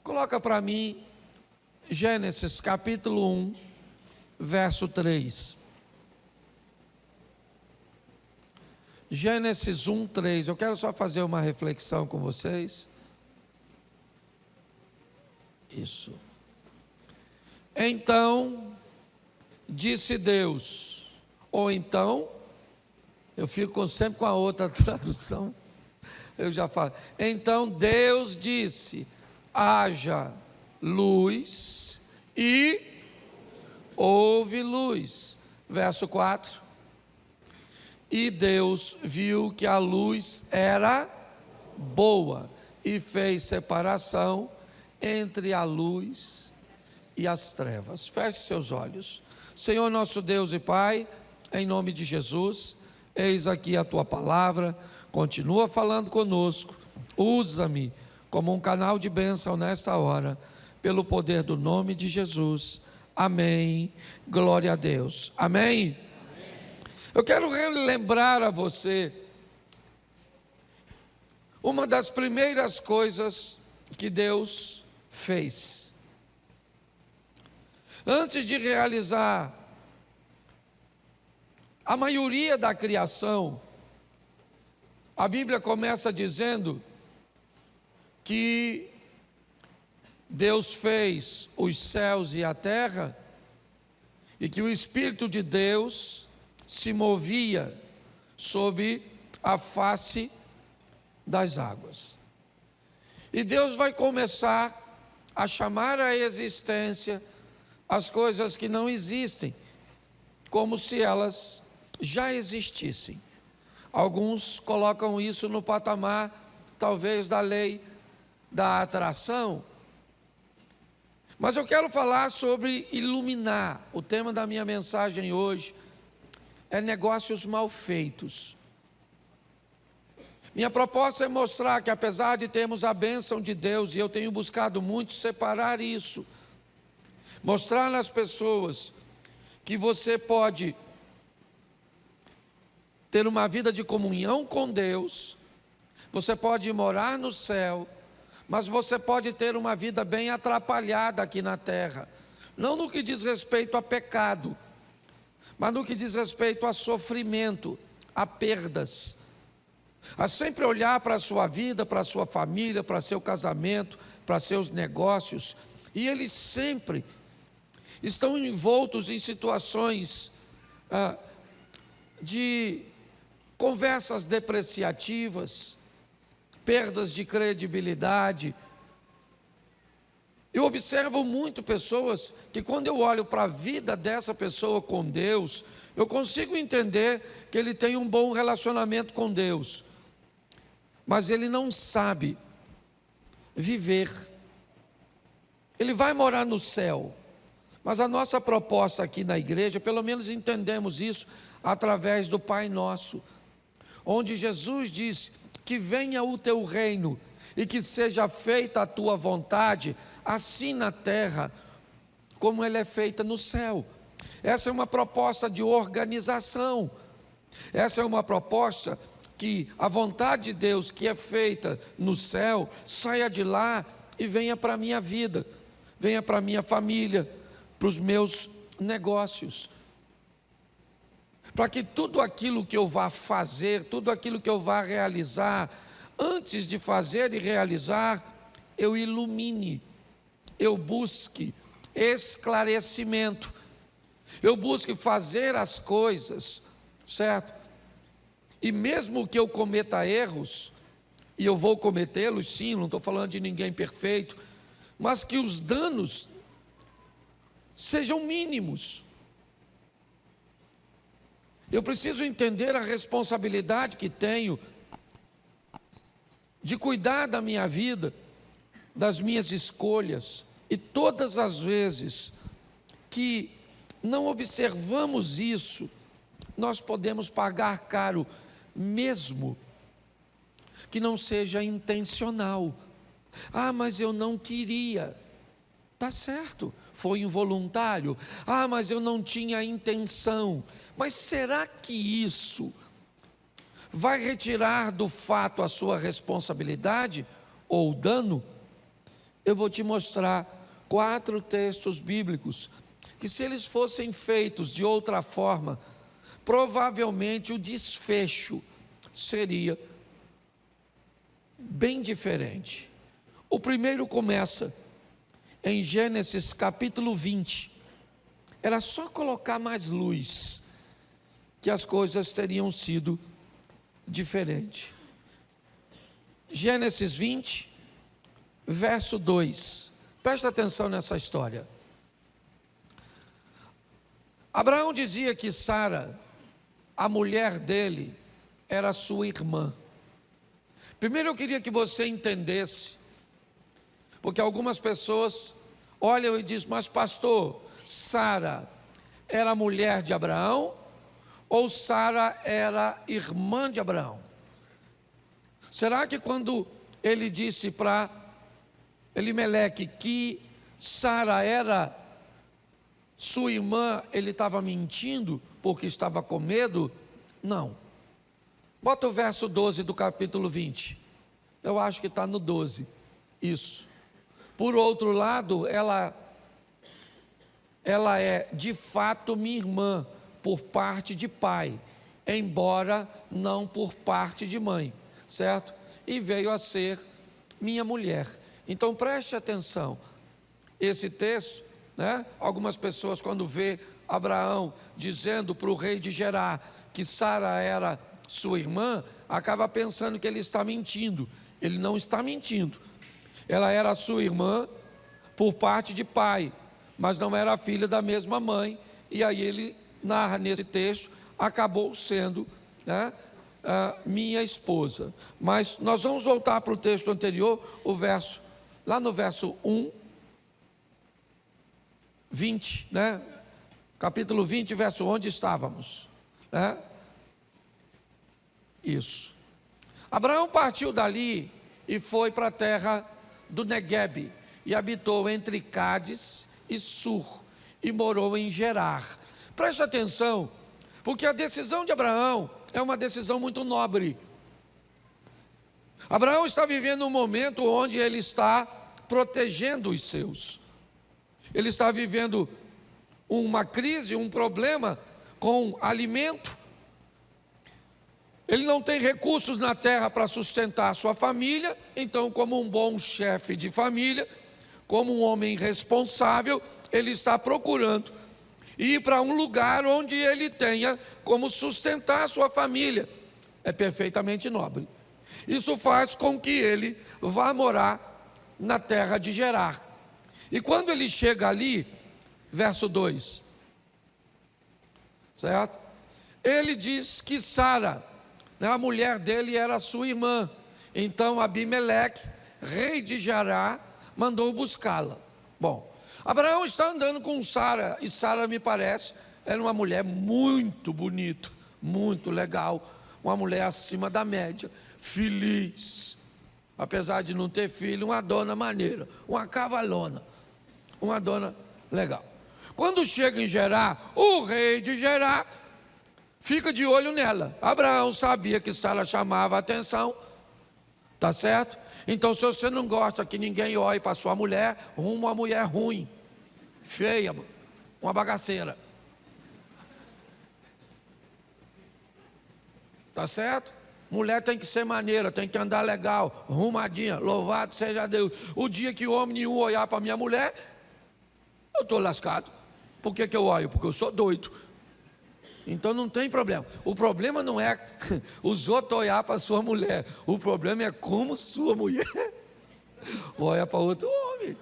Coloca para mim Gênesis capítulo 1, verso 3. Gênesis 1, 3. Eu quero só fazer uma reflexão com vocês. Isso. Então, disse Deus, ou então, eu fico sempre com a outra tradução, eu já falo. Então Deus disse, haja luz e houve luz. Verso 4. E Deus viu que a luz era boa e fez separação entre a luz e as trevas. Feche seus olhos. Senhor nosso Deus e Pai, em nome de Jesus, eis aqui a Tua palavra, continua falando conosco, usa-me como um canal de bênção nesta hora, pelo poder do nome de Jesus, amém, glória a Deus, amém? Eu quero relembrar a você, uma das primeiras coisas que Deus fez, antes de realizar a maioria da criação. A Bíblia começa dizendo que Deus fez os céus e a terra, e que o Espírito de Deus se movia sobre a face das águas. E Deus vai começar a chamar à existência as coisas que não existem, como se elas já existissem. Alguns colocam isso no patamar, talvez, da lei da atração. Mas eu quero falar sobre iluminar. O tema da minha mensagem hoje é negócios mal feitos. Minha proposta é mostrar que, apesar de termos a bênção de Deus, e eu tenho buscado muito separar isso, mostrar nas pessoas que você pode ter uma vida de comunhão com Deus, você pode morar no céu, mas você pode ter uma vida bem atrapalhada aqui na terra, não no que diz respeito a pecado, mas no que diz respeito a sofrimento, a perdas, a sempre olhar para a sua vida, para a sua família, para seu casamento, para seus negócios, e eles sempre estão envoltos em situações de conversas depreciativas, perdas de credibilidade. Eu observo muito pessoas que, quando eu olho para a vida dessa pessoa com Deus, eu consigo entender que ele tem um bom relacionamento com Deus, mas ele não sabe viver. Ele vai morar no céu, mas a nossa proposta aqui na igreja, pelo menos entendemos isso através do Pai Nosso, onde Jesus diz que venha o teu reino e que seja feita a tua vontade, assim na terra como ela é feita no céu. Essa é uma proposta de organização, essa é uma proposta que a vontade de Deus que é feita no céu, saia de lá e venha para a minha vida, venha para a minha família, para os meus negócios, para que tudo aquilo que eu vá fazer, tudo aquilo que eu vá realizar, antes de fazer e realizar, eu ilumine, eu busque esclarecimento, eu busque fazer as coisas, certo? E mesmo que eu cometa erros, e eu vou cometê-los sim, não estou falando de ninguém perfeito, mas que os danos sejam mínimos. Eu preciso entender a responsabilidade que tenho de cuidar da minha vida, das minhas escolhas, e todas as vezes que não observamos isso, nós podemos pagar caro, mesmo que não seja intencional. Ah, mas eu não queria. Tá certo, foi involuntário. Ah, mas eu não tinha intenção. Mas será que isso vai retirar do fato a sua responsabilidade ou dano? eu vou te mostrar 4 textos bíblicos que, se eles fossem feitos de outra forma, provavelmente o desfecho seria bem diferente. O primeiro começa em Gênesis capítulo 20. Era só colocar mais luz, que as coisas teriam sido diferentes. Gênesis 20, verso 2. Presta atenção nessa história. Abraão dizia que Sara, a mulher dele, era sua irmã. Primeiro eu queria que você entendesse, porque algumas pessoas olham e dizem: mas pastor, Sara era mulher de Abraão ou Sara era irmã de Abraão? Será que quando ele disse para Elimeleque que Sara era sua irmã, ele estava mentindo porque estava com medo? Não. Bota o verso 12 do capítulo 20. Eu acho que está no 12. Isso. Por outro lado, ela é de fato minha irmã por parte de pai, embora não por parte de mãe, certo? E veio a ser minha mulher. Então preste atenção. Esse texto, né? Algumas pessoas, quando vê Abraão dizendo para o rei de Gerar que Sara era sua irmã, acaba pensando que ele está mentindo. Ele não está mentindo. Ela era sua irmã por parte de pai, mas não era filha da mesma mãe. E aí ele narra nesse texto, acabou sendo, né, minha esposa. Mas nós vamos voltar para o texto anterior, lá no verso 1, 20, né? Capítulo 20, verso onde estávamos, né? Isso. Abraão partiu dali e foi para a terra do Neguebe, e habitou entre Cádiz e Sur, e morou em Gerar. Preste atenção, porque a decisão de Abraão é uma decisão muito nobre. Abraão está vivendo um momento onde ele está protegendo os seus. Ele está vivendo uma crise, um problema com alimento. Ele não tem recursos na terra para sustentar a sua família. Então, como um bom chefe de família, como um homem responsável, ele está procurando ir para um lugar onde ele tenha como sustentar a sua família. É perfeitamente nobre. Isso faz com que ele vá morar na terra de Gerar. E quando ele chega ali, verso 2, certo? Ele diz que Sara, a mulher dele, era sua irmã. Então Abimeleque, rei de Gerar, mandou buscá-la. Bom, Abraão está andando com Sara, e Sara, me parece, era uma mulher muito bonita, muito legal, uma mulher acima da média, feliz, apesar de não ter filho, uma dona maneira, uma cavalona, uma dona legal. Quando chega em Gerar, o rei de Gerar fica de olho nela. Abraão sabia que Sara chamava a atenção, tá certo? Então, se você não gosta que ninguém olhe para sua mulher, arruma uma mulher ruim, feia, uma bagaceira. Tá certo? Mulher tem que ser maneira, tem que andar legal, arrumadinha, louvado seja Deus. O dia que homem nenhum olhar para minha mulher, eu estou lascado. Por que eu olho? Porque eu sou doido. Então não tem problema. O problema não é os outros olhar para sua mulher. O problema é como sua mulher olha para outro homem.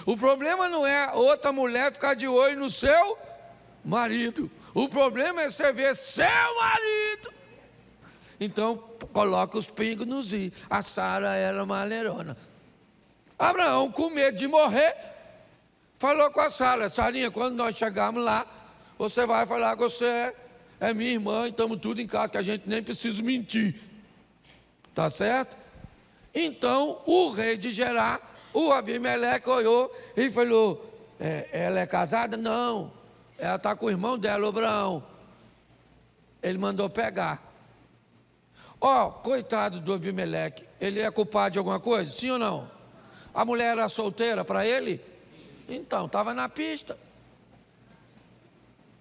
O problema não é outra mulher ficar de olho no seu marido. O problema é você ver seu marido. Então coloca os pingos nos i. A Sara era maneirona. Abraão, com medo de morrer, falou com a Sara: Sarinha, quando nós chegarmos lá, você vai falar que você é minha irmã e estamos tudo em casa, que a gente nem precisa mentir. Tá certo? Então o rei de Gerar, o Abimeleque, olhou e falou: ela é casada? Não, ela está com o irmão dela, o Abraão. Ele mandou pegar. Coitado do Abimeleque, ele é culpado de alguma coisa? Sim ou não? A mulher era solteira para ele? Então, estava na pista.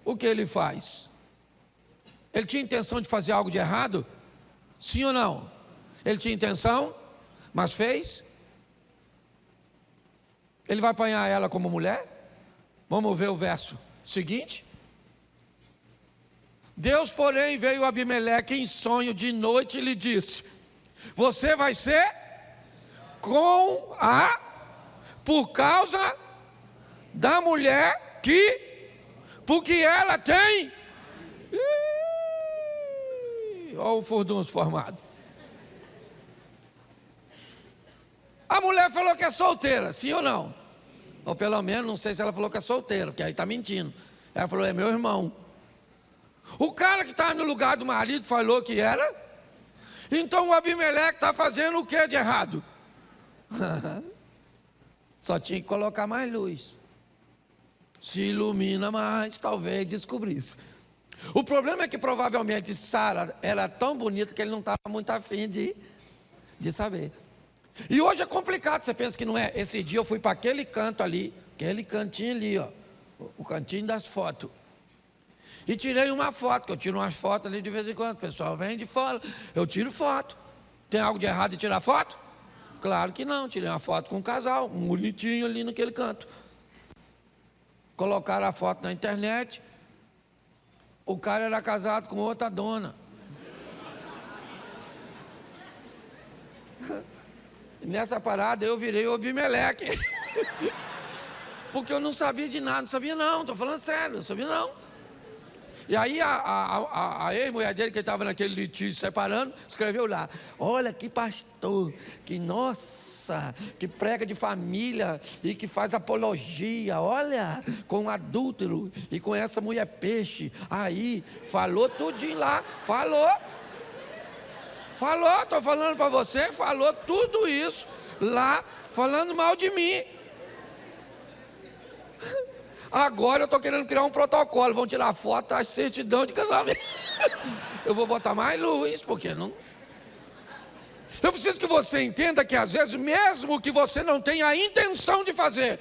O que ele faz? Ele tinha intenção de fazer algo de errado? Sim ou não? Ele tinha intenção, mas fez? Ele vai apanhar ela como mulher? Vamos ver o verso seguinte. Deus, porém, veio a Abimeleque em sonho de noite e lhe disse: você vai ser por causa da mulher porque ela tem. Olha o furdunço formado. A mulher falou que é solteira, sim ou não? Ou pelo menos, não sei se ela falou que é solteira, porque aí está mentindo. Ela falou, é meu irmão. O cara que estava no lugar do marido falou que era. Então o Abimeleque está fazendo o que de errado? Só tinha que colocar mais luz. Se ilumina mais, talvez descobrisse. O problema é que provavelmente Sara era tão bonita que ele não estava muito afim de saber. E hoje é complicado, você pensa que não é? Esse dia eu fui para aquele canto ali, aquele cantinho ali, ó, o cantinho das fotos. E tirei uma foto, que eu tiro umas fotos ali de vez em quando. O pessoal vem de fora, eu tiro foto. Tem algo de errado em tirar foto? Claro que não, tirei uma foto com um casal, um bonitinho ali naquele canto. Colocaram a foto na internet. O cara era casado com outra dona. Nessa parada eu virei o Abimeleque. Porque eu não sabia de nada, não sabia não, estou falando sério, não sabia não. E aí a ex-mulher dele, que estava naquele litígio separando, escreveu lá: olha que pastor, que nossa, que prega de família e que faz apologia, olha, com adúltero e com essa mulher peixe. Aí, falou tudinho lá, falou, estou falando para você, falou tudo isso lá, falando mal de mim. Agora eu estou querendo criar um protocolo, vão tirar foto, a certidão de casamento. Eu vou botar mais luz, porque não... Eu preciso que você entenda que às vezes, mesmo que você não tenha a intenção de fazer,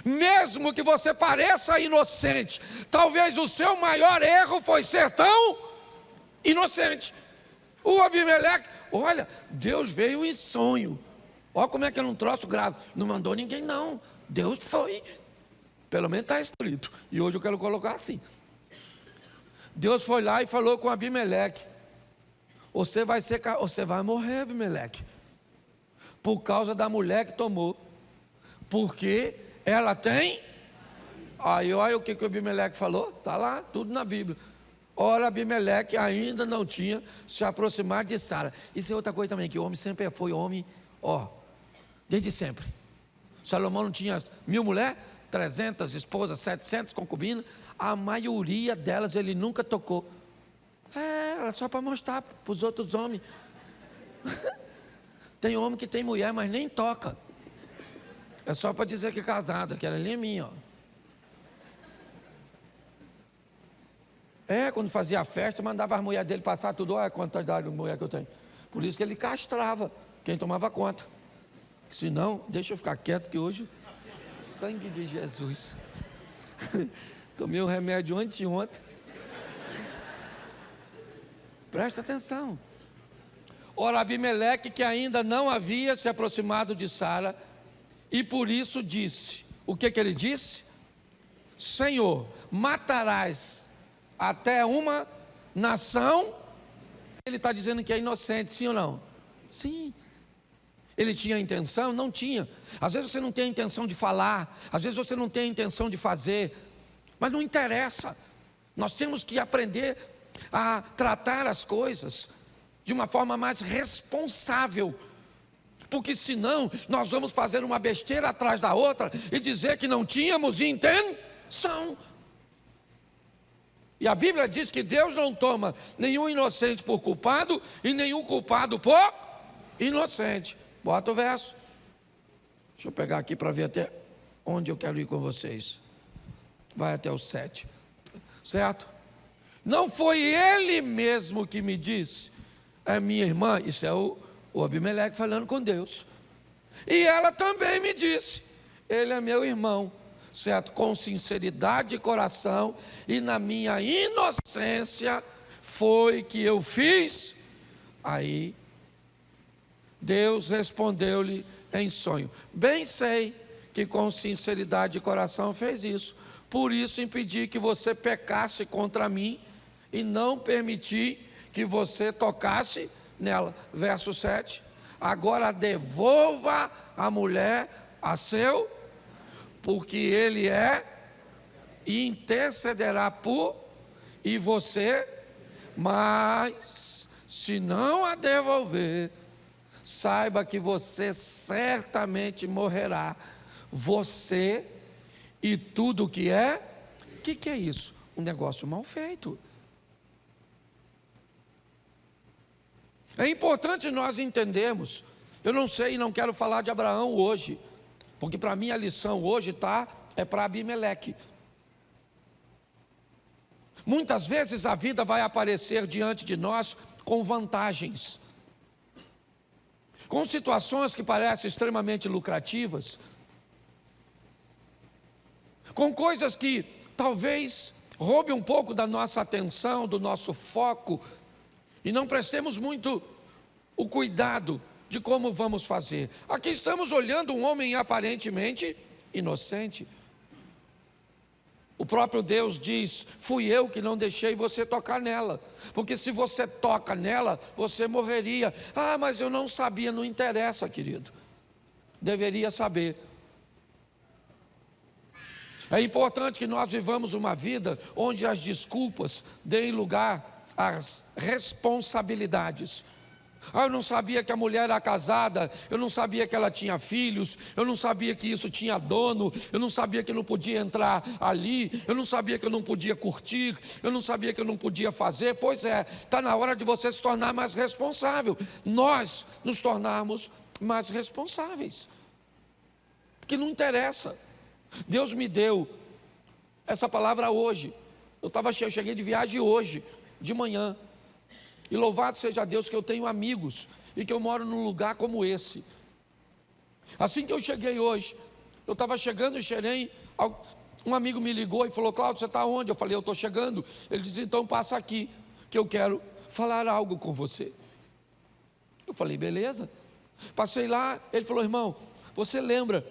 mesmo que você pareça inocente, talvez o seu maior erro foi ser tão inocente. O Abimeleque, olha, Deus veio em sonho. Olha como é que é um troço grave. Não mandou ninguém não, Deus foi. Pelo menos está escrito. E hoje eu quero colocar assim. Deus foi lá e falou com Abimeleque: você vai morrer, Abimeleque, por causa da mulher que tomou, porque ela tem. Aí olha o que o Abimeleque falou, está lá, tudo na Bíblia. Ora, Abimeleque ainda não tinha se aproximado de Sara. Isso é outra coisa também, que o homem sempre foi homem, desde sempre. Salomão não tinha 1000 mulheres, 300 esposas, 700 concubinas, a maioria delas ele nunca tocou. Era só para mostrar para os outros homens. Tem homem que tem mulher, mas nem toca. É só para dizer que é casado, aquela ali é minha, quando fazia a festa, mandava as mulheres dele passar tudo, olha a quantidade de mulher que eu tenho. Por isso que ele castrava quem tomava conta. Senão, deixa eu ficar quieto que hoje... Sangue de Jesus. Tomei um remédio anteontem. Presta atenção. Ora, Abimeleque, que ainda não havia se aproximado de Sara, e por isso disse: o que ele disse? Senhor, matarás até uma nação. Ele está dizendo que é inocente, sim ou não? Sim. Ele tinha intenção? Não tinha. Às vezes você não tem a intenção de falar, às vezes você não tem a intenção de fazer, mas não interessa. Nós temos que aprender a tratar as coisas de uma forma mais responsável, porque senão nós vamos fazer uma besteira atrás da outra e dizer que não tínhamos intenção. E a Bíblia diz que Deus não toma nenhum inocente por culpado e nenhum culpado por inocente. Bota o verso. Deixa eu pegar aqui para ver até onde eu quero ir com vocês. Vai até o 7. Certo? Não foi ele mesmo que me disse: é minha irmã. Isso é o Abimeleque falando com Deus. E ela também me disse: ele é meu irmão, certo? Com sinceridade de coração e na minha inocência foi que eu fiz. Aí Deus respondeu-lhe em sonho: bem sei que com sinceridade de coração fez isso, por isso impedi que você pecasse contra mim e não permiti que você tocasse nela. Verso 7. Agora devolva a mulher a seu, porque ele é e intercederá por e você, mas se não a devolver, saiba que você certamente morrerá, você e tudo que é. O que é isso? Um negócio mal feito. É importante nós entendermos. Eu não sei e não quero falar de Abraão hoje, porque para mim a lição hoje é para Abimeleque. Muitas vezes a vida vai aparecer diante de nós com vantagens, com situações que parecem extremamente lucrativas, com coisas que talvez roubem um pouco da nossa atenção, do nosso foco, e não prestemos muito o cuidado de como vamos fazer. Aqui estamos olhando um homem aparentemente inocente. O próprio Deus diz: fui eu que não deixei você tocar nela, porque se você toca nela, você morreria. Ah, mas eu não sabia. Não interessa, querido, deveria saber. É importante que nós vivamos uma vida onde as desculpas deem lugar às responsabilidades. Ah, eu não sabia que a mulher era casada, eu não sabia que ela tinha filhos, eu não sabia que isso tinha dono, eu não sabia que eu não podia entrar ali, eu não sabia que eu não podia curtir, eu não sabia que eu não podia fazer. Pois é, está na hora de você se tornar mais responsável, nós nos tornarmos mais responsáveis, porque não interessa. Deus me deu essa palavra hoje. Eu cheguei de viagem hoje, de manhã. E louvado seja Deus que eu tenho amigos e que eu moro num lugar como esse. Assim que eu cheguei hoje, eu estava chegando em Xerém, um amigo me ligou e falou: Cláudio, você está onde? Eu falei: eu estou chegando. Ele disse: então passa aqui, que eu quero falar algo com você. Eu falei: beleza. Passei lá, ele falou: irmão, você lembra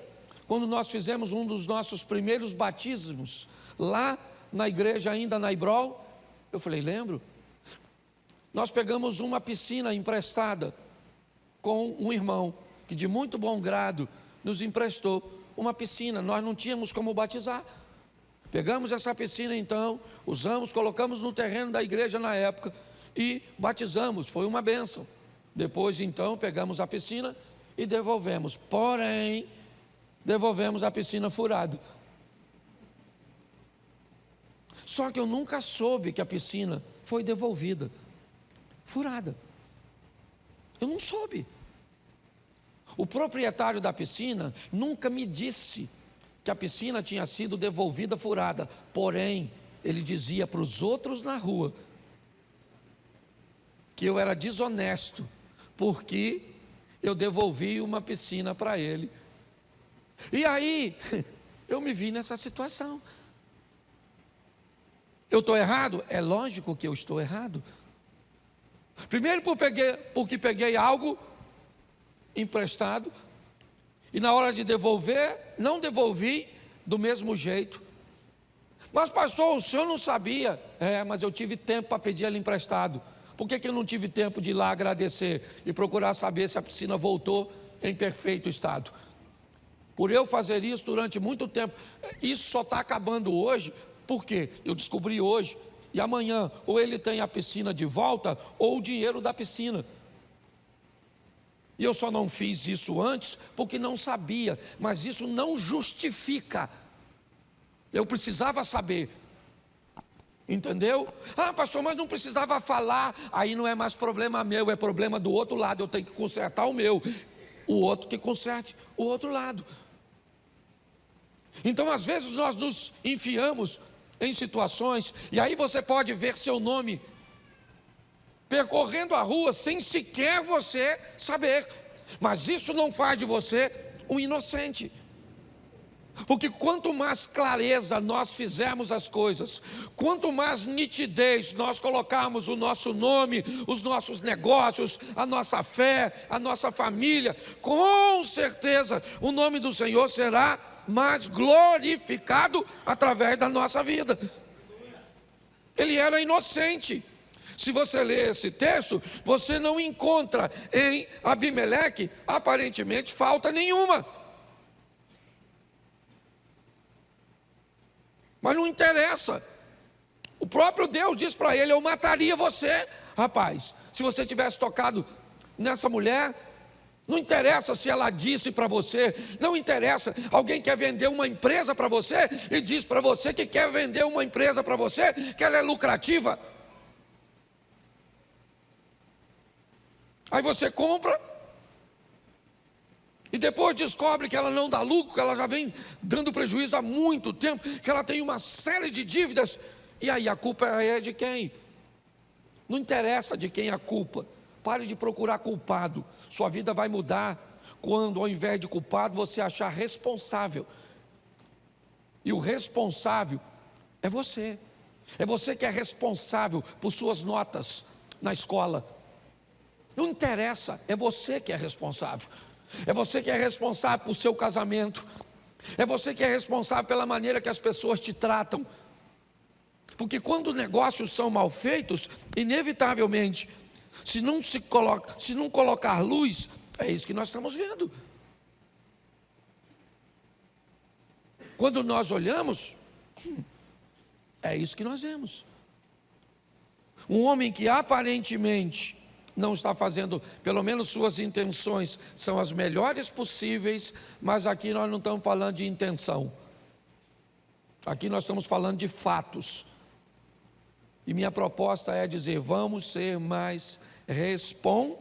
quando nós fizemos um dos nossos primeiros batismos lá na igreja ainda na Ibrol? Eu falei: lembro. Nós pegamos uma piscina emprestada com um irmão que de muito bom grado nos emprestou uma piscina. Nós não tínhamos como batizar. Pegamos essa piscina então, usamos, colocamos no terreno da igreja na época e batizamos. Foi uma bênção. Depois então pegamos a piscina e devolvemos. Porém, devolvemos a piscina furada. Só que eu nunca soube que a piscina foi devolvida furada. Eu não soube. O proprietário da piscina nunca me disse que a piscina tinha sido devolvida furada. Porém, ele dizia para os outros na rua que eu era desonesto, porque eu devolvi uma piscina para ele. E aí, eu me vi nessa situação. Eu estou errado? É lógico que eu estou errado. Primeiro porque peguei algo emprestado e na hora de devolver, não devolvi do mesmo jeito. Mas pastor, o senhor não sabia? Mas eu tive tempo para pedir ele emprestado. Por que eu não tive tempo de ir lá agradecer e procurar saber se a piscina voltou em perfeito estado? Por eu fazer isso durante muito tempo. Isso só está acabando hoje, porque eu descobri hoje. E amanhã, ou ele tem a piscina de volta, ou o dinheiro da piscina. E eu só não fiz isso antes, porque não sabia. Mas isso não justifica. Eu precisava saber. Entendeu? Ah, pastor, mas não precisava falar. Aí não é mais problema meu, é problema do outro lado. Eu tenho que consertar o meu. O outro que conserte o outro lado. Então, às vezes, nós nos enfiamos em situações, e aí você pode ver seu nome percorrendo a rua sem sequer você saber. Mas isso não faz de você um inocente. Porque quanto mais clareza nós fizermos as coisas, quanto mais nitidez nós colocarmos o nosso nome, os nossos negócios, a nossa fé, a nossa família, com certeza o nome do Senhor será mais glorificado através da nossa vida. Ele era inocente. Se você ler esse texto, você não encontra em Abimeleque aparentemente falta nenhuma. Mas não interessa. O próprio Deus diz para ele: eu mataria você, rapaz, se você tivesse tocado nessa mulher. Não interessa se ela disse para você, não interessa. Alguém quer vender uma empresa para você e diz para você que quer vender uma empresa para você, que ela é lucrativa. Aí você compra e depois descobre que ela não dá lucro, que ela já vem dando prejuízo há muito tempo, que ela tem uma série de dívidas. E aí a culpa é de quem? Não interessa de quem é a culpa. Pare de procurar culpado. Sua vida vai mudar quando, ao invés de culpado, você achar responsável. E o responsável é você. É você que é responsável por suas notas na escola. Não interessa, é você que é responsável. É você que é responsável por seu casamento. É você que é responsável pela maneira que as pessoas te tratam. Porque quando negócios são mal feitos, inevitavelmente, se não colocar luz, é isso que nós estamos vendo. Quando nós olhamos, é isso que nós vemos. Um homem que aparentemente não está fazendo, pelo menos suas intenções são as melhores possíveis, mas aqui nós não estamos falando de intenção. Aqui nós estamos falando de fatos. E minha proposta é dizer: vamos ser mais responsáveis.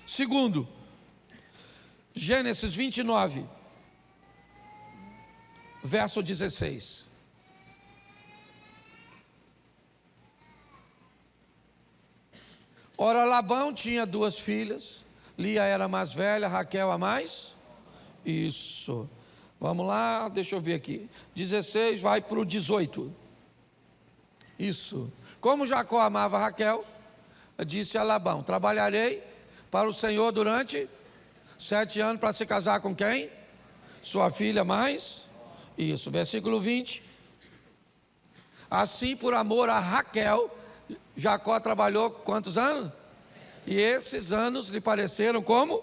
Segundo, Gênesis 29, verso 16. Ora, Labão tinha 2 filhas, Lia era a mais velha, Raquel a mais. Isso. Vamos lá, deixa eu ver aqui. 16 vai para o 18. Isso. Como Jacó amava Raquel, disse a Labão: trabalharei para o Senhor durante 7 anos para se casar com quem? Sua filha mais. Isso, versículo 20. Assim, por amor a Raquel, Jacó trabalhou quantos anos? E esses anos lhe pareceram como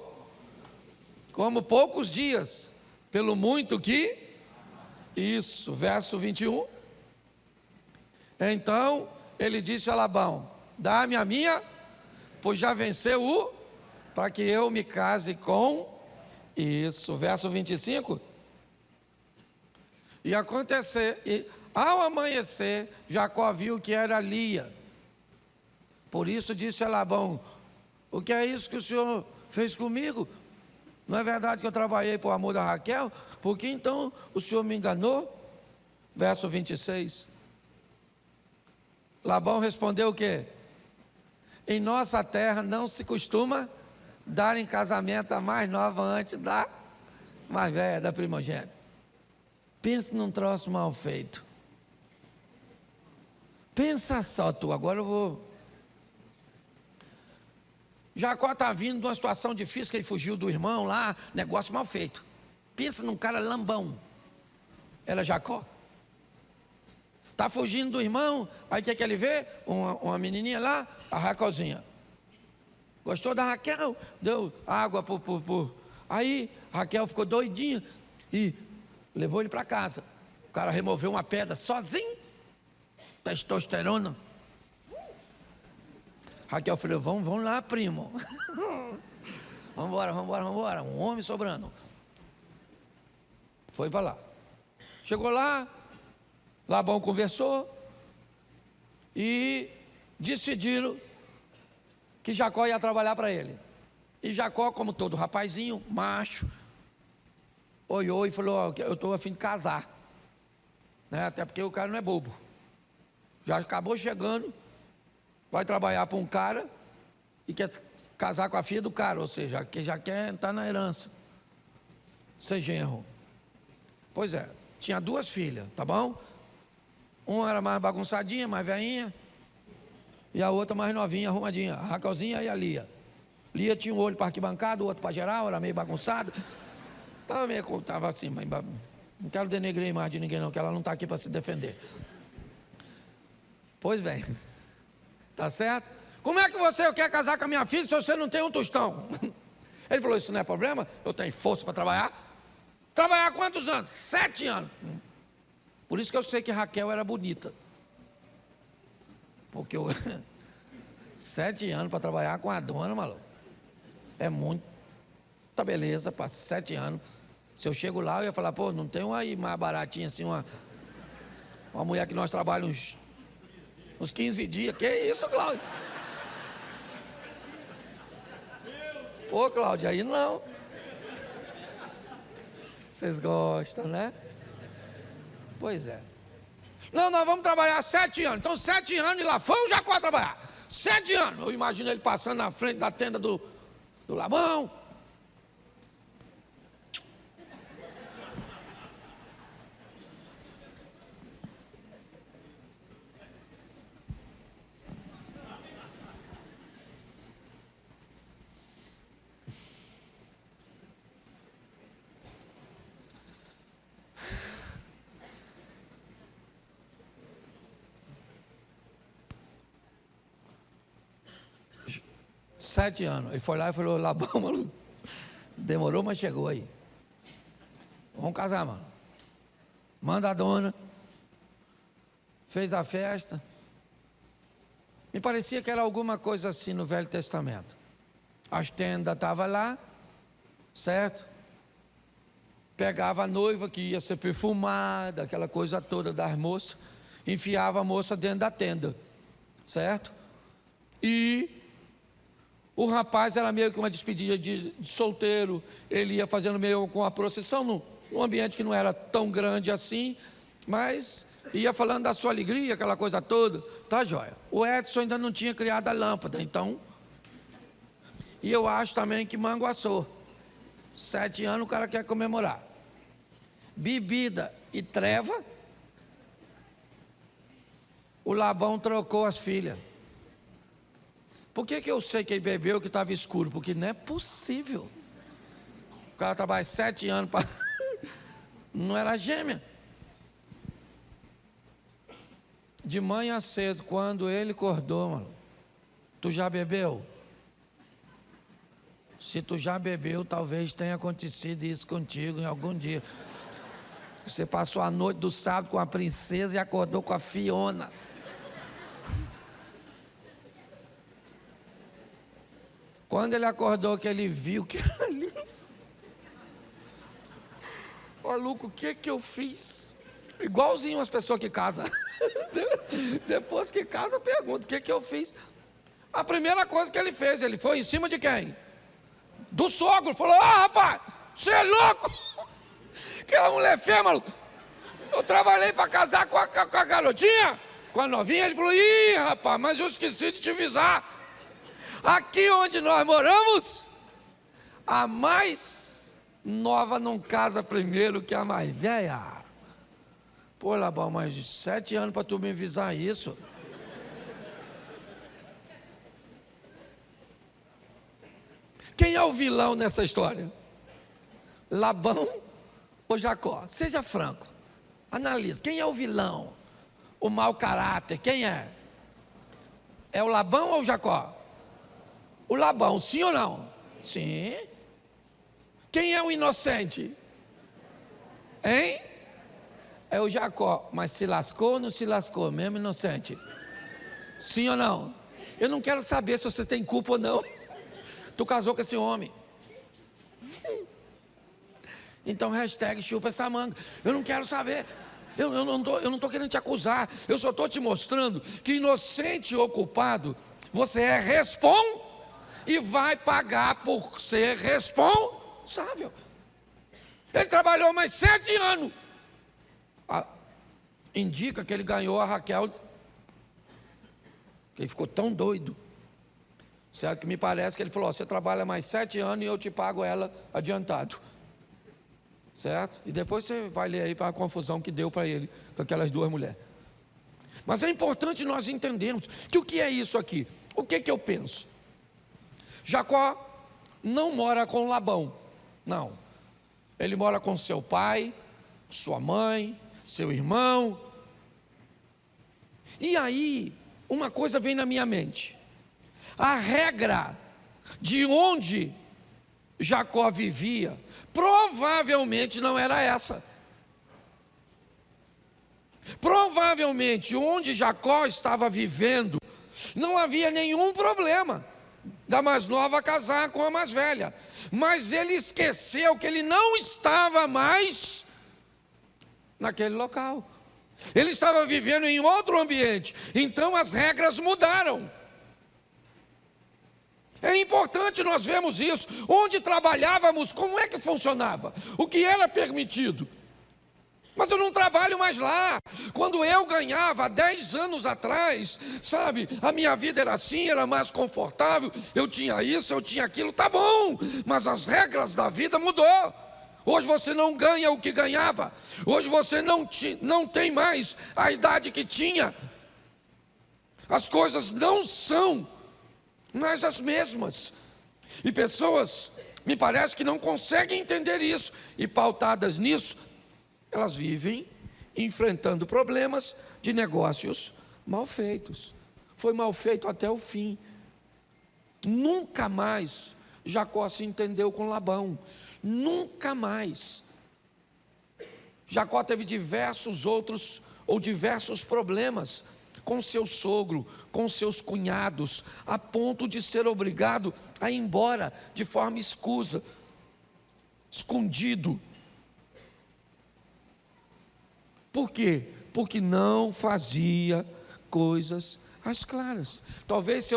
poucos dias, pelo muito que. Isso, verso 21. Então ele disse a Labão: dá-me a minha, pois já venceu para que eu me case com. Isso, verso 25. E ao amanhecer, Jacó viu que era Lia. Por isso disse a Labão: o que é isso que o senhor fez comigo? Não é verdade que eu trabalhei por amor da Raquel? Por que então o senhor me enganou? Verso 26. Labão respondeu o quê? Em nossa terra não se costuma dar em casamento a mais nova antes da mais velha, da primogênita. Pensa num troço mal feito. Pensa só tu, agora eu vou. Jacó está vindo de uma situação difícil, que ele fugiu do irmão lá, negócio mal feito. Pensa num cara lambão. Era Jacó. Está fugindo do irmão, aí o que ele vê? Uma menininha lá, a Raquelzinha. Gostou da Raquel? Deu água Aí Raquel ficou doidinha e levou ele para casa. O cara removeu uma pedra sozinho. Testosterona. Raquel falou: vamos lá, primo. Vamos embora. Um homem sobrando. Foi para lá. Chegou lá, Labão conversou e decidiram que Jacó ia trabalhar para ele. E Jacó, como todo rapazinho, macho, olhou e falou: eu estou a fim de casar, né? Até porque o cara não é bobo. Já acabou chegando, vai trabalhar para um cara e quer casar com a filha do cara, ou seja, que já quer estar na herança, ser genro. Pois é, tinha 2 filhas, tá bom? Uma era mais bagunçadinha, mais velhinha, e a outra mais novinha, arrumadinha, a Raquelzinha e a Lia. Lia tinha um olho para arquibancada, o outro para geral, era meio bagunçado. Estava assim, mas não quero denegrir a imagem de ninguém não, que ela não está aqui para se defender. Pois bem, tá certo? Como é que você quer casar com a minha filha se você não tem um tostão? Ele falou, isso não é problema, eu tenho força para trabalhar. Trabalhar quantos anos? 7 anos. Por isso que eu sei que Raquel era bonita. Porque 7 anos para trabalhar com a dona, maluco. É muita beleza para 7 anos. Se eu chego lá, eu ia falar, pô, não tem uma aí mais baratinha assim, uma mulher que nós trabalhamos uns 15 dias. Que isso, Cláudio? Pô, Cláudio, aí não. Vocês gostam, né? Pois é. Não, nós vamos trabalhar 7 anos. Então, 7 anos e lá foi o Jacó trabalhar. 7 anos. Eu imagino ele passando na frente da tenda do Labão. Sete anos. Ele foi lá e falou, Labão, mano, demorou, mas chegou aí. Vamos casar, mano. Manda a dona. Fez a festa. Me parecia que era alguma coisa assim no Velho Testamento. As tendas estavam lá, certo? Pegava a noiva que ia ser perfumada, aquela coisa toda das moças, enfiava a moça dentro da tenda, certo? E o rapaz era meio que uma despedida de solteiro, ele ia fazendo meio com a procissão, num ambiente que não era tão grande assim, mas ia falando da sua alegria, aquela coisa toda, tá joia. O Edson ainda não tinha criado a lâmpada, então, e eu acho também que manguaçou. 7 anos o cara quer comemorar. Bebida e treva, o Labão trocou as filhas. Por que eu sei que ele bebeu que estava escuro? Porque não é possível. O cara trabalha 7 anos para... Não era gêmea. De manhã cedo, quando ele acordou, mano, tu já bebeu? Se tu já bebeu, talvez tenha acontecido isso contigo em algum dia. Você passou a noite do sábado com a princesa e acordou com a Fiona. Quando ele acordou, que ele viu que era ali. Maluco, o que eu fiz? Igualzinho as pessoas que casam. Depois que casa, pergunta, o que eu fiz? A primeira coisa que ele fez, ele foi em cima de quem? Do sogro. Falou, rapaz, você é louco? Aquela mulher feia, maluco. Eu trabalhei para casar com a garotinha, com a novinha. Ele falou, rapaz, mas eu esqueci de te avisar. Aqui onde nós moramos, a mais nova não casa primeiro que a mais velha. Pô, Labão, mas 7 anos para tu me avisar isso. Quem é o vilão nessa história? Labão ou Jacó? Seja franco, analise. Quem é o vilão? O mau caráter, quem é? É o Labão ou o Jacó? O Labão, sim ou não? Sim. Quem é o inocente? Hein? É o Jacó. Mas se lascou ou não se lascou? Mesmo inocente? Sim ou não? Eu não quero saber se você tem culpa ou não. Tu casou com esse homem. Então, hashtag chupa essa manga. Eu não quero saber. Eu não estou querendo te acusar. Eu só estou te mostrando que inocente ou culpado, você é responsável. E vai pagar por ser responsável. Ele trabalhou mais 7 anos. Indica que ele ganhou a Raquel. Que ele ficou tão doido. certo? Que me parece que ele falou: você trabalha mais 7 anos e eu te pago ela adiantado, certo? E depois você vai ler aí para a confusão que deu para ele com aquelas 2 mulheres. Mas é importante nós entendermos que o que é isso aqui? O que eu penso? Jacó não mora com Labão, não. Ele mora com seu pai, sua mãe, seu irmão. E aí, uma coisa vem na minha mente: a regra de onde Jacó vivia provavelmente não era essa. Provavelmente onde Jacó estava vivendo não havia nenhum problema da mais nova casar com a mais velha, mas ele esqueceu que ele não estava mais naquele local. Ele estava vivendo em outro ambiente, então as regras mudaram. É importante nós vermos isso. Onde trabalhávamos, como é que funcionava? O que era permitido? Mas eu não trabalho mais lá. Quando eu ganhava há 10 anos atrás, sabe, a minha vida era assim, era mais confortável, eu tinha isso, eu tinha aquilo, tá bom, mas as regras da vida mudou. Hoje você não ganha o que ganhava, hoje você não tem mais a idade que tinha. As coisas não são mais as mesmas. E pessoas, me parece que não conseguem entender isso, e pautadas nisso, elas vivem enfrentando problemas de negócios mal feitos. Foi mal feito até o fim. Nunca mais Jacó se entendeu com Labão. Nunca mais. Jacó teve diversos problemas com seu sogro, com seus cunhados, a ponto de ser obrigado a ir embora de forma escusa, escondido. Por quê? Porque não fazia coisas às claras. Talvez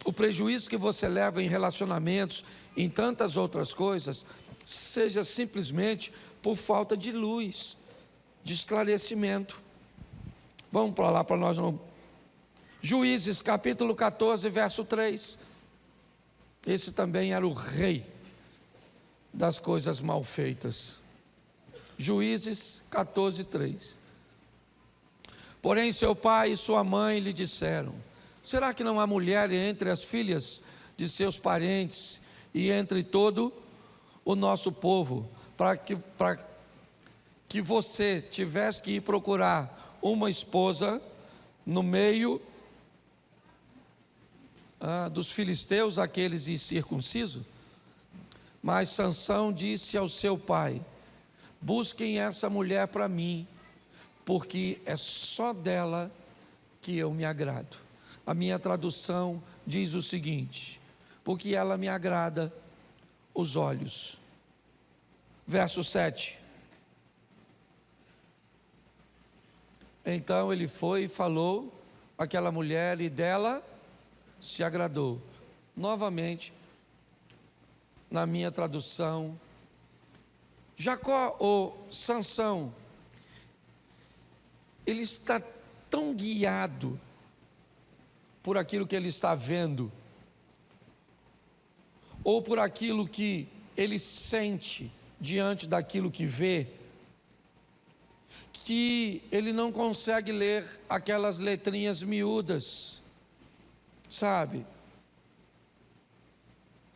o prejuízo que você leva em relacionamentos, em tantas outras coisas, seja simplesmente por falta de luz, de esclarecimento. Vamos para lá para nós não. Juízes capítulo 14, verso 3. Esse também era o rei das coisas mal feitas. Juízes 14, 3. Porém seu pai e sua mãe lhe disseram: será que não há mulher entre as filhas de seus parentes e entre todo o nosso povo, para que você tivesse que ir procurar uma esposa no meio dos filisteus, aqueles incircuncisos? Mas Sansão disse ao seu pai: busquem essa mulher para mim, porque é só dela que eu me agrado. A minha tradução diz o seguinte: porque ela me agrada os olhos. Verso 7. Então ele foi e falou àquela mulher e dela se agradou. Novamente, na minha tradução, Jacó ou Sansão, ele está tão guiado por aquilo que ele está vendo, ou por aquilo que ele sente diante daquilo que vê, que ele não consegue ler aquelas letrinhas miúdas, sabe?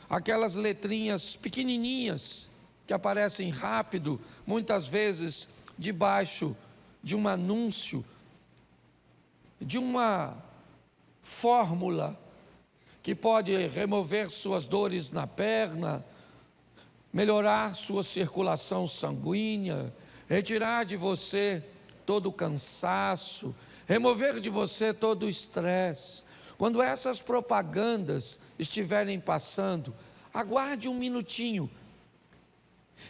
Aquelas letrinhas pequenininhas que aparecem rápido, muitas vezes debaixo de um anúncio, de uma fórmula que pode remover suas dores na perna, melhorar sua circulação sanguínea, retirar de você todo o cansaço, remover de você todo o estresse. Quando essas propagandas estiverem passando, aguarde um minutinho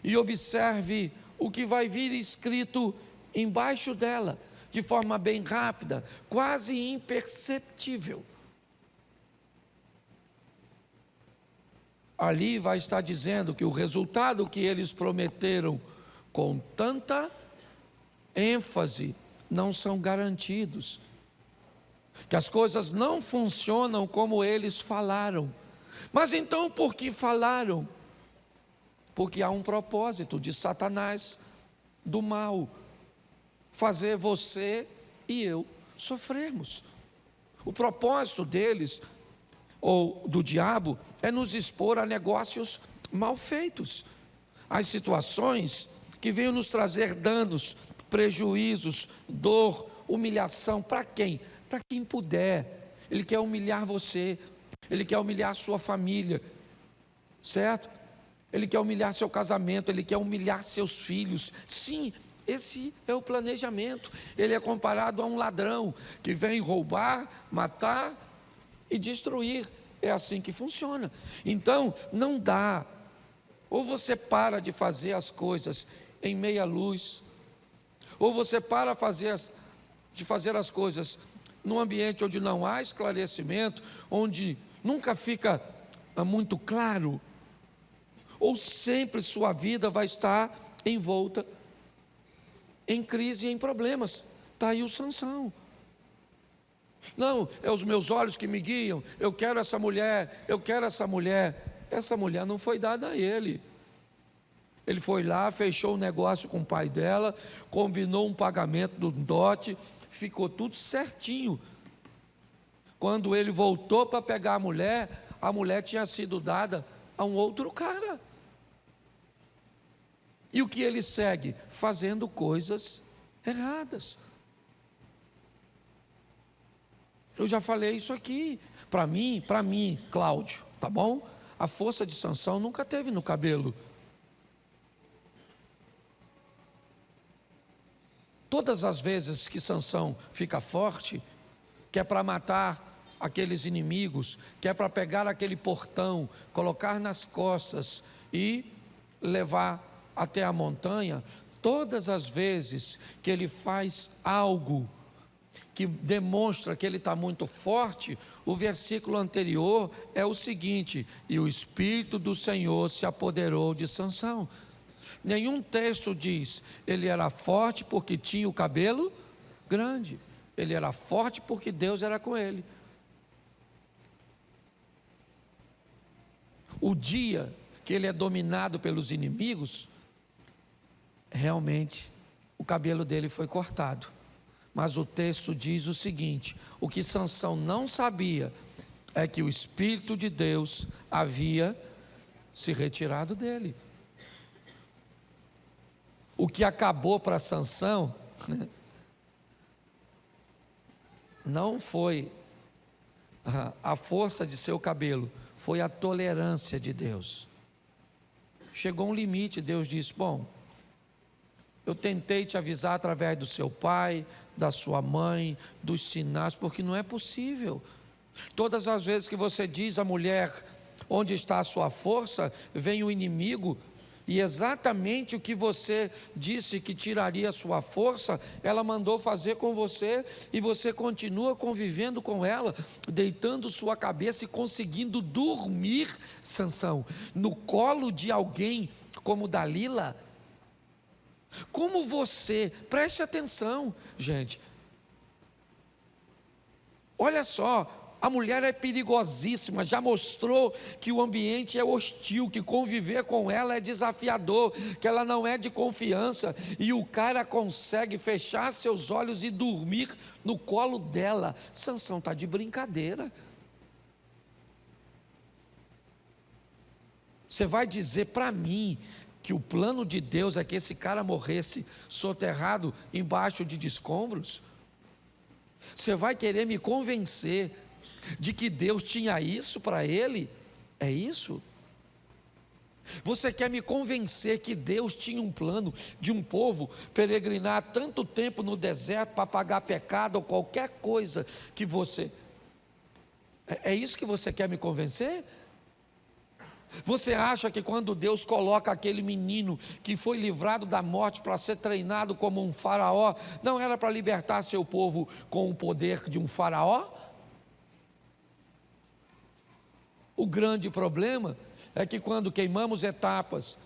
e observe o que vai vir escrito embaixo dela, de forma bem rápida, quase imperceptível. Ali vai estar dizendo que o resultado que eles prometeram com tanta ênfase não são garantidos. que as coisas não funcionam como eles falaram. Mas então por que falaram? Porque há um propósito de Satanás, do mal, fazer você e eu sofrermos. O propósito deles, ou do diabo, é nos expor a negócios mal feitos, as situações que venham nos trazer danos, prejuízos, dor, humilhação. Para quem? Para quem puder. Ele quer humilhar você, ele quer humilhar sua família, certo? Ele quer humilhar seu casamento, ele quer humilhar seus filhos. Sim, esse é o planejamento. Ele é comparado a um ladrão que vem roubar, matar e destruir. É assim que funciona. Então, não dá. Ou você para de fazer as coisas em meia luz, ou você para de fazer as coisas num ambiente onde não há esclarecimento, onde nunca fica muito claro, ou sempre sua vida vai estar envolta em crise e em problemas. Está aí o Sansão. Não, é os meus olhos que me guiam, eu quero essa mulher, eu quero essa mulher. Essa mulher não foi dada a ele. Ele foi lá, fechou um negócio com o pai dela, combinou um pagamento do dote, ficou tudo certinho. Quando ele voltou para pegar a mulher tinha sido dada a um outro cara. E o que ele segue? Fazendo coisas erradas. Eu já falei isso aqui. Para mim, Cláudio, tá bom? A força de Sansão nunca teve no cabelo. Todas as vezes que Sansão fica forte, que é para matar aqueles inimigos, que é para pegar aquele portão, colocar nas costas e levar até a montanha, todas as vezes que ele faz algo que demonstra que ele está muito forte, o versículo anterior é o seguinte: e o Espírito do Senhor se apoderou de Sansão. Nenhum texto diz, ele era forte porque tinha o cabelo grande, ele era forte porque Deus era com ele. O dia que ele é dominado pelos inimigos, realmente o cabelo dele foi cortado. Mas o texto diz o seguinte: o que Sansão não sabia é que o Espírito de Deus havia se retirado dele. O que acabou para Sansão não foi a força de seu cabelo, foi a tolerância de Deus. Chegou um limite, Deus disse: bom, eu tentei te avisar através do seu pai, da sua mãe, dos sinais, porque não é possível. Todas as vezes que você diz à mulher onde está a sua força, vem o inimigo, e exatamente o que você disse que tiraria a sua força, ela mandou fazer com você, e você continua convivendo com ela, deitando sua cabeça e conseguindo dormir, Sansão, no colo de alguém como Dalila. Como você, preste atenção, gente, olha só, a mulher é perigosíssima, já mostrou que o ambiente é hostil, que conviver com ela é desafiador, que ela não é de confiança, e o cara consegue fechar seus olhos e dormir no colo dela. Sansão está de brincadeira. Você vai dizer para mim que o plano de Deus é que esse cara morresse soterrado embaixo de escombros? Você vai querer me convencer de que Deus tinha isso para ele? É isso? Você quer me convencer que Deus tinha um plano de um povo peregrinar tanto tempo no deserto para pagar pecado ou qualquer coisa que você... É isso que você quer me convencer? Você acha que quando Deus coloca aquele menino que foi livrado da morte para ser treinado como um faraó, não era para libertar seu povo com o poder de um faraó? O grande problema é que quando queimamos etapas,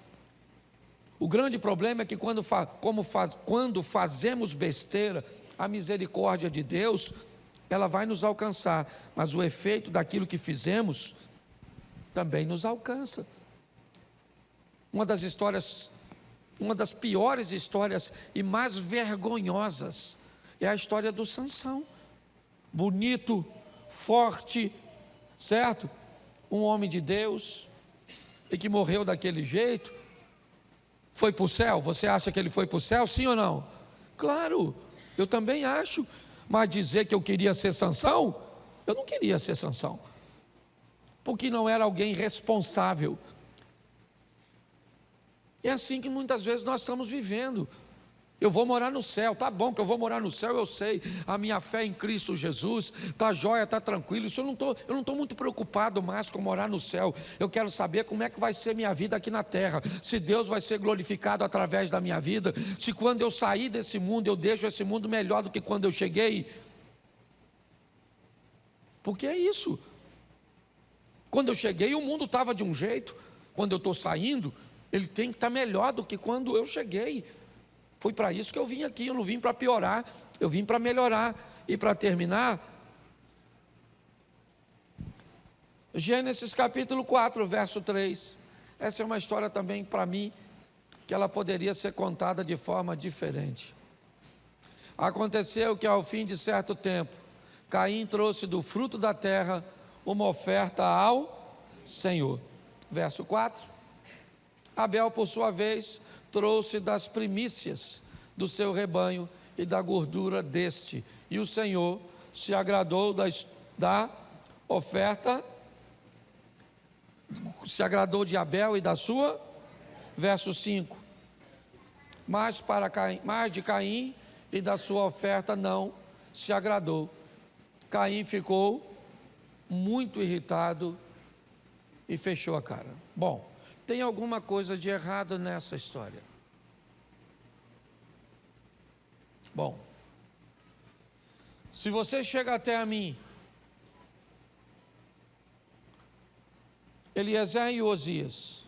o grande problema é que quando fazemos besteira, a misericórdia de Deus, ela vai nos alcançar, mas o efeito daquilo que fizemos também nos alcança. Uma das histórias, uma das piores histórias e mais vergonhosas é a história do Sansão. Bonito, forte, certo? Um homem de Deus, e que morreu daquele jeito. Foi para o céu? Você acha que ele foi para o céu, sim ou não? Claro, eu também acho. Mas dizer que eu queria ser Sansão, eu não queria ser Sansão, porque não era alguém responsável. É assim que muitas vezes nós estamos vivendo. Eu vou morar no céu, tá bom que eu vou morar no céu, eu sei, a minha fé em Cristo Jesus, tá jóia, tá tranquilo, isso eu não estou muito preocupado mais com morar no céu. Eu quero saber como é que vai ser minha vida aqui na terra, se Deus vai ser glorificado através da minha vida, se quando eu sair desse mundo, eu deixo esse mundo melhor do que quando eu cheguei. Porque é isso. Quando eu cheguei, o mundo estava de um jeito, quando eu estou saindo, ele tem que estar melhor do que quando eu cheguei. Foi para isso que eu vim aqui, eu não vim para piorar, eu vim para melhorar. E para terminar, Gênesis capítulo 4, verso 3. Essa é uma história também para mim, que ela poderia ser contada de forma diferente. Aconteceu que ao fim de certo tempo, Caim trouxe do fruto da terra uma oferta ao Senhor. Verso 4. Abel, por sua vez, trouxe das primícias do seu rebanho e da gordura deste. E o Senhor se agradou da oferta, se agradou de Abel e da sua. Verso 5. Mas de Caim e da sua oferta não se agradou. Caim ficou muito irritado e fechou a cara. Bom, tem alguma coisa de errado nessa história. Bom, se você chega até a mim, Eliezer e Osias,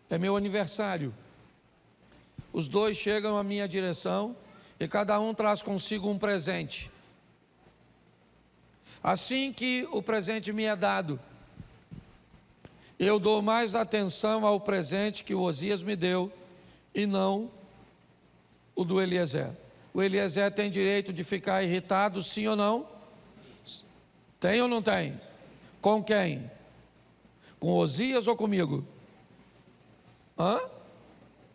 é meu aniversário, os dois chegam à minha direção e cada um traz consigo um presente. Assim que o presente me é dado, eu dou mais atenção ao presente que o Osias me deu e não o do Eliezer. O Eliezer tem direito de ficar irritado, sim ou não? Tem ou não tem? Com quem? Com Osias ou comigo?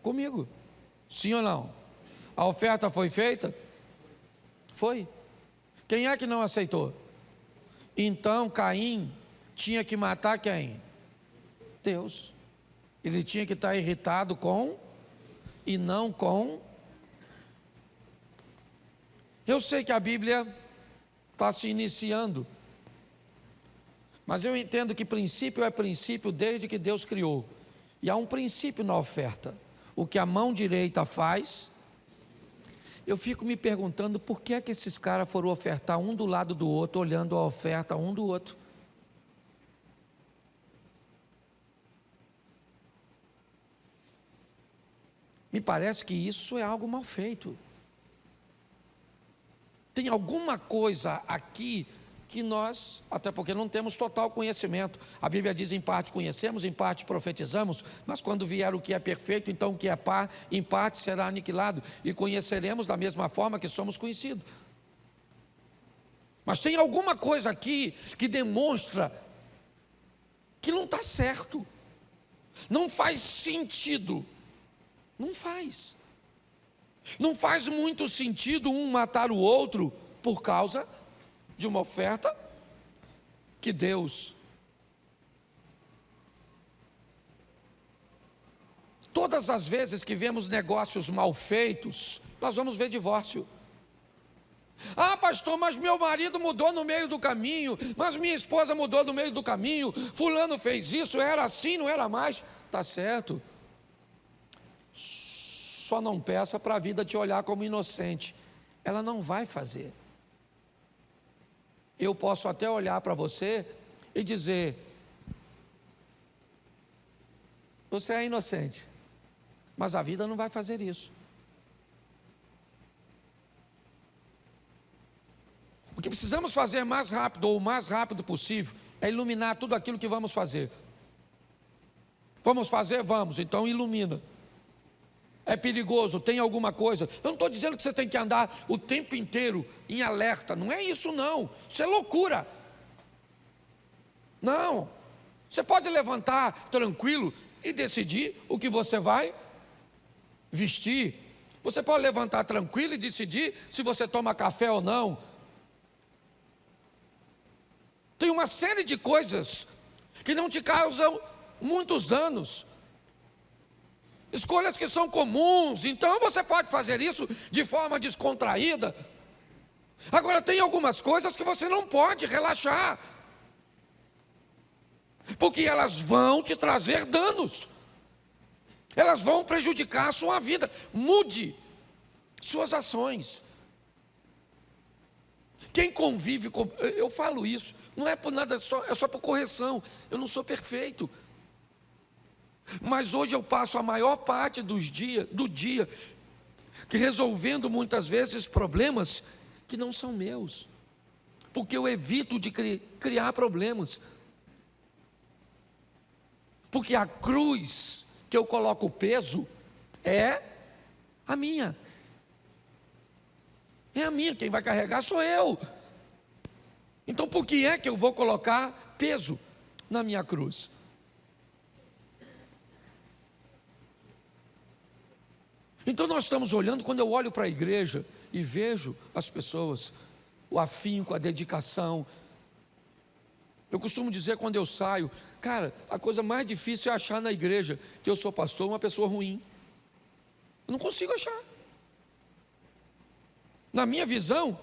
Comigo. Sim ou não? A oferta foi feita? Foi. Quem é que não aceitou? Então Caim tinha que matar quem? Deus. Ele tinha que estar irritado com e não com. Eu sei que a Bíblia está se iniciando, mas eu entendo que princípio é princípio desde que Deus criou. E há um princípio na oferta. O que a mão direita faz, eu fico me perguntando por que é que esses caras foram ofertar um do lado do outro, olhando a oferta um do outro. Me parece que isso é algo mal feito. Tem alguma coisa aqui que nós, até porque não temos total conhecimento. A Bíblia diz: em parte conhecemos, em parte profetizamos, mas quando vier o que é perfeito, então o que é par, em parte será aniquilado, e conheceremos da mesma forma que somos conhecidos. Mas tem alguma coisa aqui que demonstra que não está certo, não faz sentido. Não faz. Não faz muito sentido um matar o outro por causa de uma oferta que Deus. Todas as vezes que vemos negócios mal feitos, nós vamos ver divórcio. Ah, pastor, mas meu marido mudou no meio do caminho, mas minha esposa mudou no meio do caminho, fulano fez isso, era assim, não era mais. Tá certo. Só não peça para a vida te olhar como inocente. Ela não vai fazer. Eu posso até olhar para você e dizer: você é inocente. Mas a vida não vai fazer isso. O que precisamos fazer mais rápido ou o mais rápido possível é iluminar tudo aquilo que vamos fazer. Vamos fazer? Vamos, então ilumina. É perigoso, tem alguma coisa. Eu não estou dizendo que você tem que andar o tempo inteiro em alerta, não é isso não, isso é loucura. Não, você pode levantar tranquilo e decidir o que você vai vestir. Você pode levantar tranquilo e decidir se você toma café ou não. Tem uma série de coisas que não te causam muitos danos. Escolhas que são comuns, então você pode fazer isso de forma descontraída. Agora tem algumas coisas que você não pode relaxar, porque elas vão te trazer danos, elas vão prejudicar a sua vida. Mude suas ações. Quem convive com... Eu falo isso, não é por nada, é só por correção. Eu não sou perfeito, mas hoje eu passo a maior parte do dia que resolvendo muitas vezes problemas que não são meus, porque eu evito de criar problemas, porque a cruz que eu coloco o peso é a minha. É a minha, quem vai carregar sou eu. Então por que é que eu vou colocar peso na minha cruz? Então nós estamos olhando, quando eu olho para a igreja e vejo as pessoas, o afinco, a dedicação. Eu costumo dizer quando eu saio, cara, a coisa mais difícil é achar na igreja que eu sou pastor uma pessoa ruim. Eu não consigo achar. Na minha visão,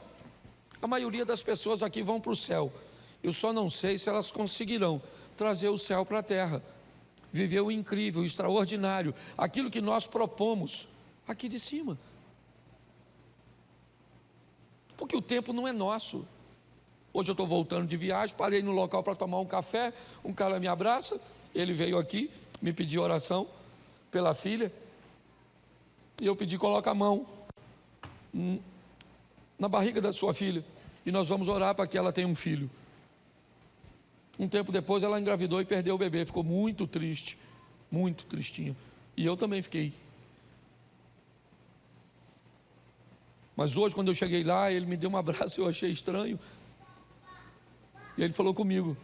a maioria das pessoas aqui vão para o céu. Eu só não sei se elas conseguirão trazer o céu para a terra, viver o incrível, o extraordinário, aquilo que nós propomos aqui de cima. Porque o tempo não é nosso. Hoje eu estou voltando de viagem, parei no local para tomar um café, um cara me abraça, ele veio aqui, me pediu oração pela filha, e eu pedi, coloca a mão na barriga da sua filha, e nós vamos orar para que ela tenha um filho. Um tempo depois ela engravidou e perdeu o bebê, ficou muito triste, muito tristinha, e eu também fiquei. Mas hoje, quando eu cheguei lá, ele me deu um abraço, eu achei estranho. E ele falou comigo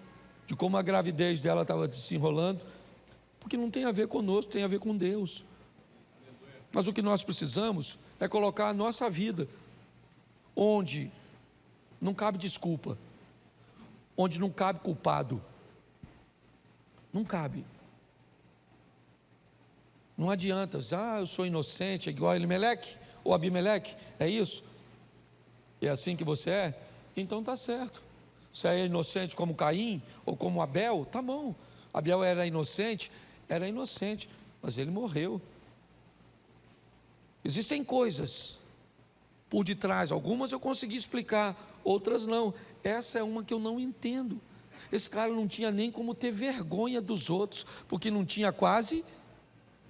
de como a gravidez dela estava se enrolando, porque não tem a ver conosco, tem a ver com Deus. Mas o que nós precisamos é colocar a nossa vida onde não cabe desculpa, onde não cabe culpado. Não cabe. Não adianta, eu sou inocente, é igual a Elimeleque ou Abimeleque, é isso? É assim que você é? Então está certo. Se é inocente como Caim ou como Abel, tá bom. Abel era inocente, mas ele morreu. Existem coisas por detrás, algumas eu consegui explicar, outras não. Essa é uma que eu não entendo. Esse cara não tinha nem como ter vergonha dos outros, porque não tinha quase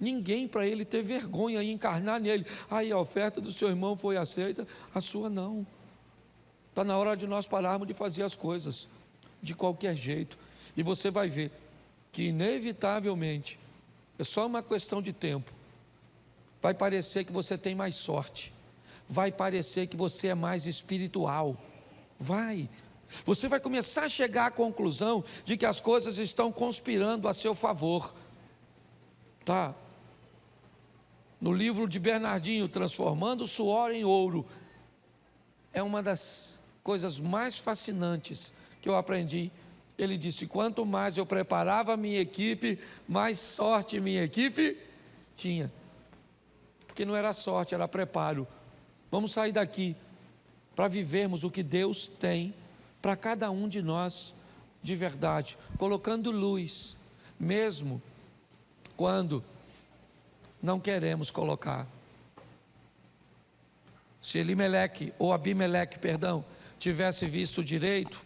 ninguém para ele ter vergonha e encarnar nele. Aí a oferta do seu irmão foi aceita, a sua não. Está na hora de nós pararmos de fazer as coisas de qualquer jeito. E você vai ver que inevitavelmente, é só uma questão de tempo, vai parecer que você tem mais sorte, vai parecer que você é mais espiritual, você vai começar a chegar à conclusão de que as coisas estão conspirando a seu favor. Tá? No livro de Bernardinho, Transformando o Suor em Ouro, é uma das coisas mais fascinantes que eu aprendi. Ele disse, quanto mais eu preparava a minha equipe, mais sorte minha equipe tinha. Porque não era sorte, era preparo. Vamos sair daqui para vivermos o que Deus tem para cada um de nós de verdade, colocando luz, mesmo quando não queremos colocar. Se Elimeleque, ou Abimeleque, perdão, tivesse visto direito,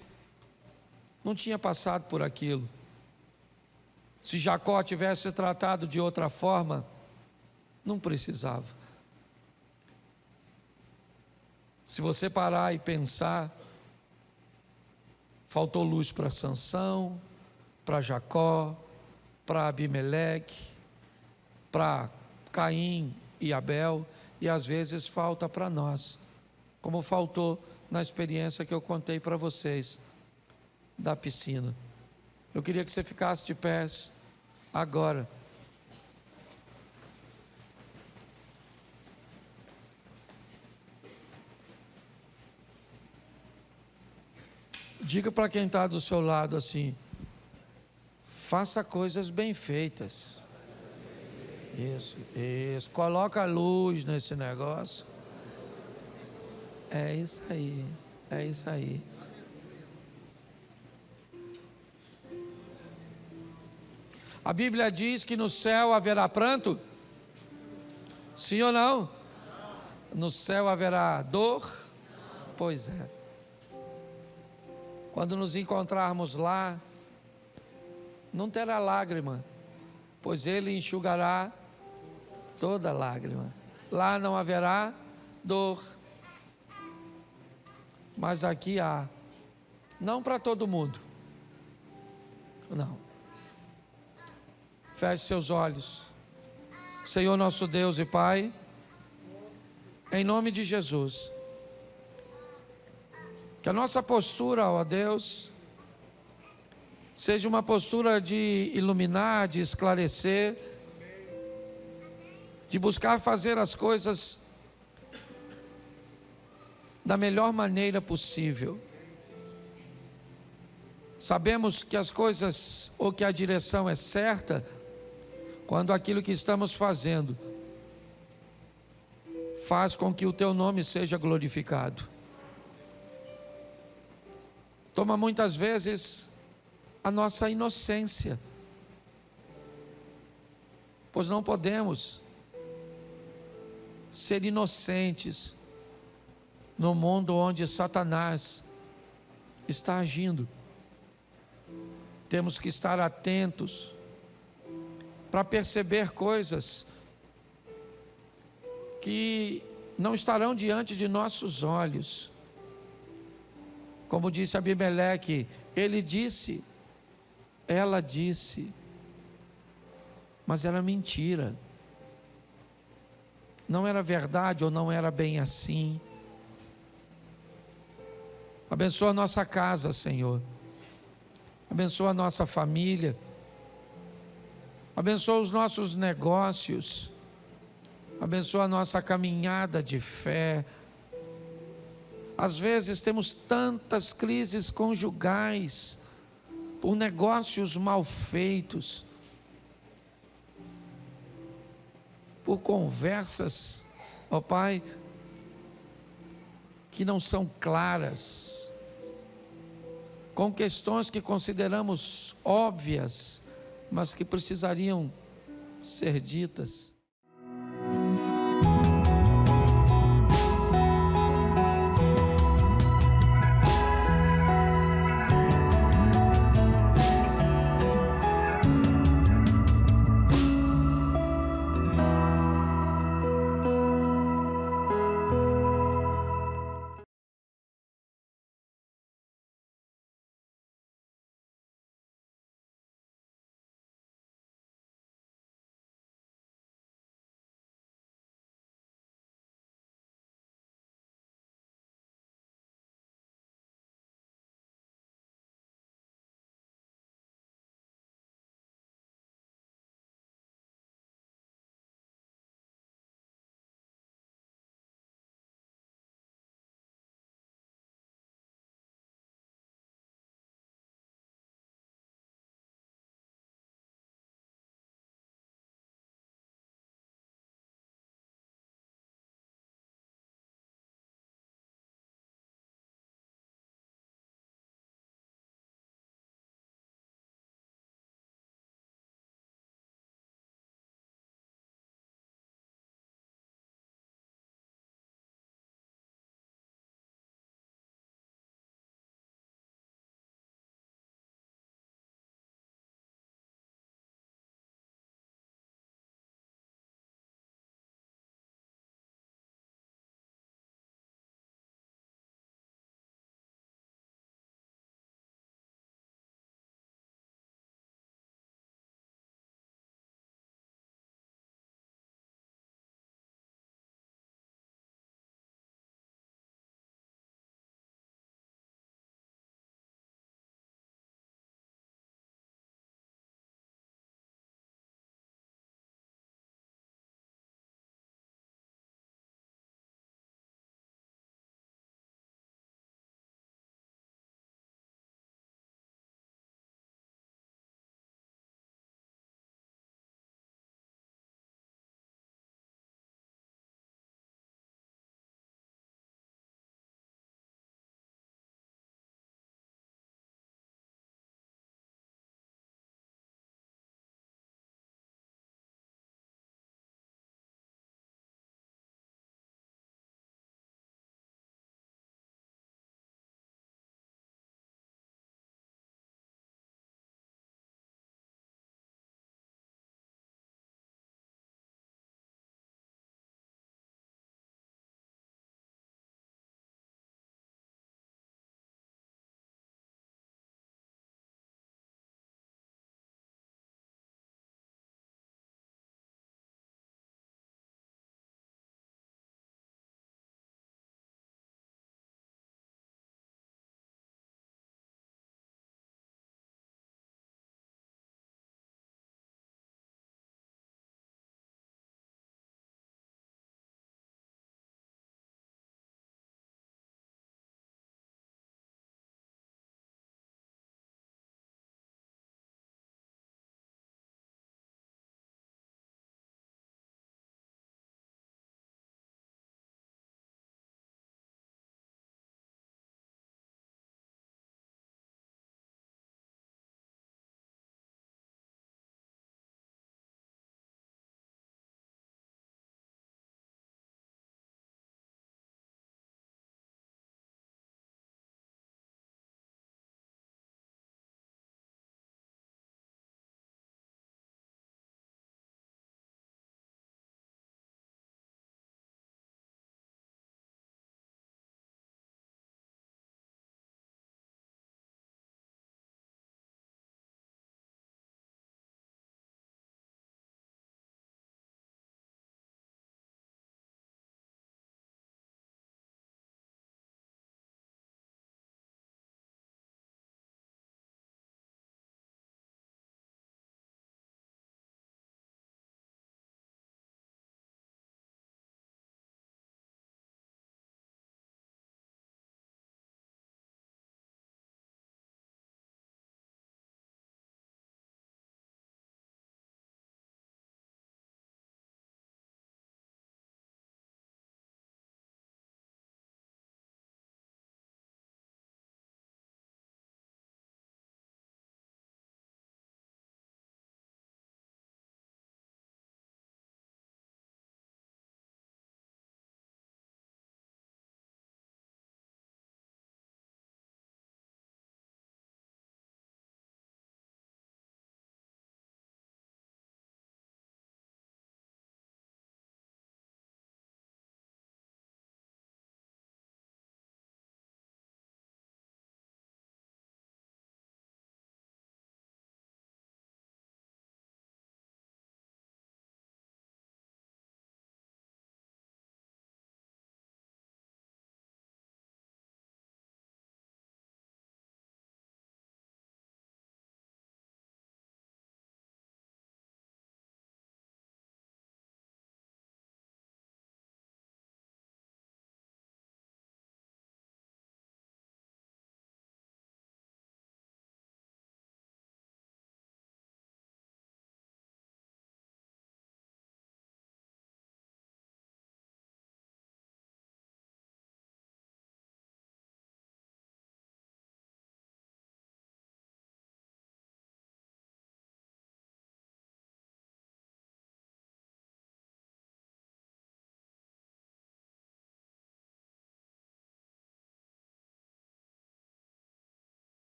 não tinha passado por aquilo. Se Jacó tivesse tratado de outra forma, não precisava. Se você parar e pensar, Faltou luz para Sansão, para Jacó, para Abimeleque, para Caim e Abel, e às vezes falta para nós, como faltou na experiência que eu contei para vocês da piscina. Eu queria que você ficasse de pés agora. Diga para quem está do seu lado assim: faça coisas bem feitas. Isso. Coloca luz nesse negócio. É isso aí. A Bíblia diz que no céu haverá pranto? Sim ou não? No céu haverá dor? Pois é. Quando nos encontrarmos lá, não terá lágrima, pois Ele enxugará toda lágrima. Lá não haverá dor, mas aqui há. Não para todo mundo, não. Feche seus olhos. Senhor nosso Deus e Pai, em nome de Jesus, que a nossa postura, ó Deus, seja uma postura de iluminar, de esclarecer, de buscar fazer as coisas da melhor maneira possível. Sabemos que as coisas, ou que a direção é certa, quando aquilo que estamos fazendo faz com que o Teu nome seja glorificado. Toma muitas vezes a nossa inocência, pois não podemos ser inocentes no mundo onde Satanás está agindo. Temos que estar atentos para perceber coisas que não estarão diante de nossos olhos. Como disse Abimeleque, ele disse, ela disse, mas era mentira. Não era verdade ou não era bem assim. Abençoa a nossa casa, Senhor. Abençoa a nossa família. Abençoa os nossos negócios. Abençoa a nossa caminhada de fé. Às vezes temos tantas crises conjugais por negócios mal feitos, por conversas, ó Pai, que não são claras, com questões que consideramos óbvias, mas que precisariam ser ditas.